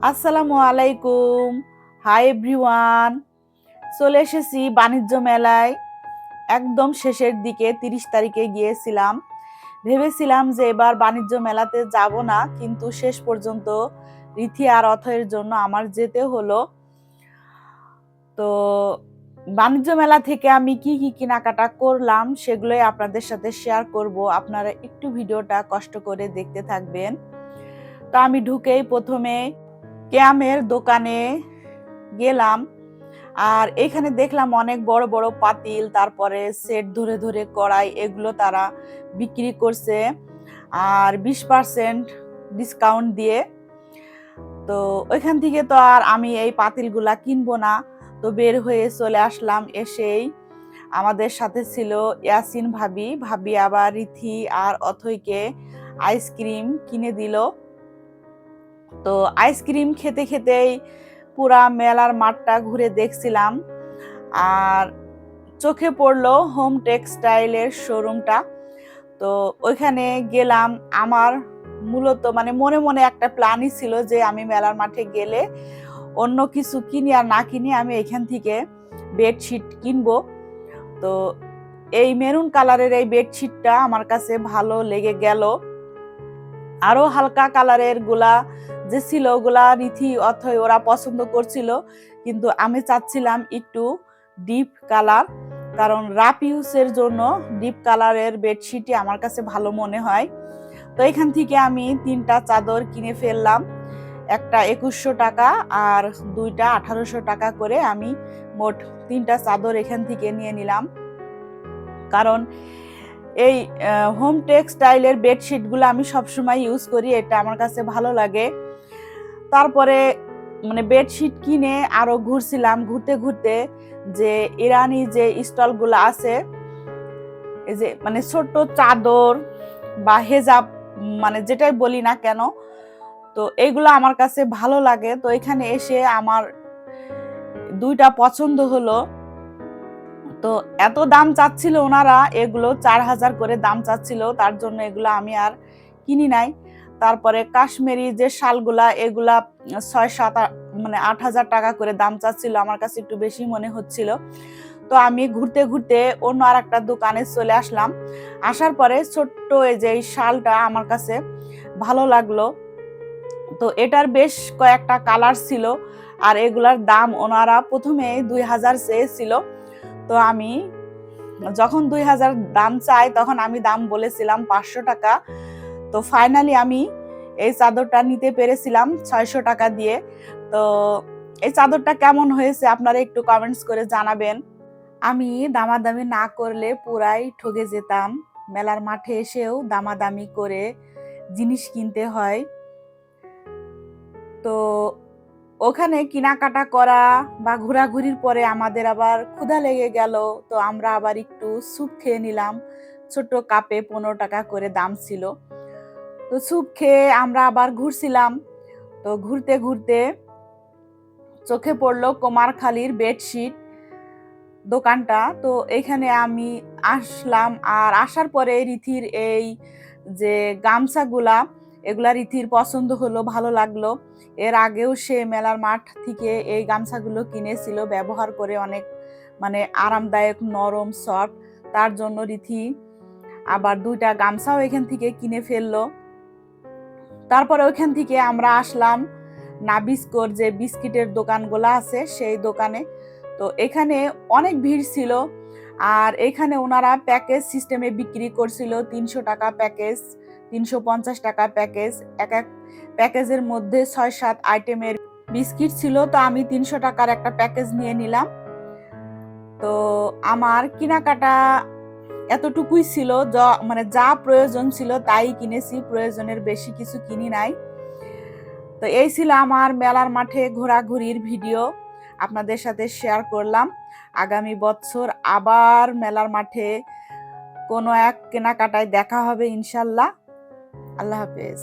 আসসালামু আলাইকুম। Hi everyone. চলে এসেছি বাণিজ্য মেলায়। একদম শেষের দিকে ৩০ তারিখে গিয়েছিলাম। ভেবেছিলাম যে এবার বাণিজ্য মেলাতে যাব না, কিন্তু শেষ পর্যন্ত রীতি আর অথয়ের জন্য আমার যেতে হলো। তো বাণিজ্য মেলা থেকে আমি কি কি কেনাকাটা করলাম সেগুলোই আপনাদের সাথে শেয়ার করব। আপনারা একটু ভিডিওটা কষ্ট করে দেখতে থাকবেন। তো আমি ঢুকেই প্রথমে ক্যামের দোকানে গেলাম। আর এখানে দেখলাম অনেক বড় বড় পাতিল, তারপরে সেট ধরে ধরে কড়াই, এগুলো তারা বিক্রি করছে আর 20% ডিসকাউন্ট দিয়ে। তো ওইখান থেকে তো আর আমি এই পাতিলগুলা কিনবো না, তো বের হয়ে চলে আসলাম। এসেই আমাদের সাথে ছিল ইয়াসিন ভাবি। ভাবি আবার রীতি আর অথইকে আইসক্রিম কিনে দিল। তো আইসক্রিম খেতে খেতেই পুরা মেলার মাঠটা ঘুরে দেখছিলাম। আর চোখে পড়লো হোম টেক্সটাইলের শোরুমটা। তো ওইখানে গেলাম। আমার মূলত মনে মনে একটা প্ল্যানই ছিল যে আমি মেলার মাঠে গেলে অন্য কিছু কিনি আর না কিনি, আমি এখান থেকে বেডশিট কিনবো। তো এই মেরুন কালারের এই বেডশিটটা আমার কাছে ভালো লেগে গেল। আরো হালকা কালারের গুলা যে ছিল ওগুলা রীতি অথই ওরা পছন্দ করছিল, কিন্তু আমি চাচ্ছিলাম একটু ডিপ কালার, কারণ রাফ ইউজের জন্য ডিপ কালারের বেডশিটই আমার কাছে ভালো মনে হয়। তো এখান থেকে আমি 3টা চাদর কিনে ফেললাম। একটা 2100 টাকা আর দুইটা 1800 টাকা করে। আমি মোট 3টা চাদর এখান থেকে নিয়ে নিলাম, কারণ এই হোম টেক্সটাইলের বেডশিটগুলো আমি সবসময় ইউজ করি, এটা আমার কাছে ভালো লাগে। তারপরে বেডশিট কিনে আরো ঘুরছিলাম। ঘুরতে ঘুরতে যে ইরানি যে স্টলগুলো আছে, এই যে ছোট্ট চাদর বা হেজাব, যেটাই বলি না কেন, তো এইগুলো আমার কাছে ভালো লাগে। তো এখানে এসে আমার দুইটা পছন্দ হলো। তো এত দাম চাচ্ছিল ওনারা, এগুলো 4000 করে দাম চাচ্ছিল, তার জন্য এগুলো আমি আর কিনি নাই। তারপরে কাশ্মীরি যে শালগুলা, এগুলা 6-7 8 হাজার টাকা করে দাম চাচ্ছিল, আমার কাছে একটু বেশি মনে হচ্ছিল। তো আমি ঘুরতে ঘুরতে অন্য আর একটা দোকানে চলে আসলাম। আসার পরে ছোট্ট এই যে শালটা আমার কাছে ভালো লাগলো। তো এটার বেশ কয়েকটা কালার ছিল, আর এগুলার দাম ওনারা প্রথমে 2000 চেয়েছিল। তো আমি যখন 2000 দাম চাই, তখন আমি দাম বলেছিলাম 500 টাকা। তো ফাইনালি আমি এই চাদরটা নিতে পেরেছিলাম 600 টাকা দিয়ে। তো এই চাদরটা কেমন হয়েছে আপনারা একটু কমেন্টস করে জানাবেন। আমি দামাদামি না করলে পুরাই ঠকে যেতাম। মেলার মাঠে এসেও দামাদামি করে জিনিস কিনতে হয়। তো ওখানে কেনাকাটা করা বা ঘোরাঘুরির পরে আমাদের আবার ক্ষুধা লেগে গেল। তো আমরা আবার একটু স্যুপ খেয়ে নিলাম। ছোট্ট কাপে 15 টাকা করে দাম ছিল। তো স্যুপ খেয়ে আমরা আবার ঘুরছিলাম। তো ঘুরতে ঘুরতে চোখে পড়লো কুমারখালীর বেডশিট দোকানটা। তো এখানে আমি আসলাম। আর আসার পরে রীতির এই যে গামছাগুলা, এগুলা রীতির পছন্দ হলো, ভালো লাগলো। এর আগেও সে মেলার মাঠ থেকে এই গামছাগুলো কিনেছিল, ব্যবহার করে অনেক আরামদায়ক, নরম, সফট। তার জন্য রীতি আবার 2টা গামছাও এখান থেকে কিনে ফেললো। তারপরে ওইখান থেকে আমরা আসলাম নাবিস্কোর যে বিস্কিটের দোকানগুলো আছে সেই দোকানে। তো এখানে অনেক ভিড় ছিল। আর এখানে ওনারা প্যাকেজ সিস্টেমে বিক্রি করছিল। 300 টাকা প্যাকেজ, 350 টাকা প্যাকেজ। এক এক প্যাকেজের মধ্যে 6-7 আইটেমের বিস্কিট ছিল। তো আমি 300 টাকার একটা প্যাকেজ নিয়ে নিলাম। তো আমার কেনাকাটা এতটুকুই ছিল। যা প্রয়োজন ছিল তাই কিনেছি, প্রয়োজনের বেশি কিছু কিনি নাই। তো এই ছিল আমার মেলার মাঠে ঘোরাঘুরির ভিডিও, আপনাদের সাথে শেয়ার করলাম। আগামী বছর আবার মেলার মাঠে কোনো এক কেনাকাটায় দেখা হবে ইনশাল্লাহ। আল্লাহ হাফেজ।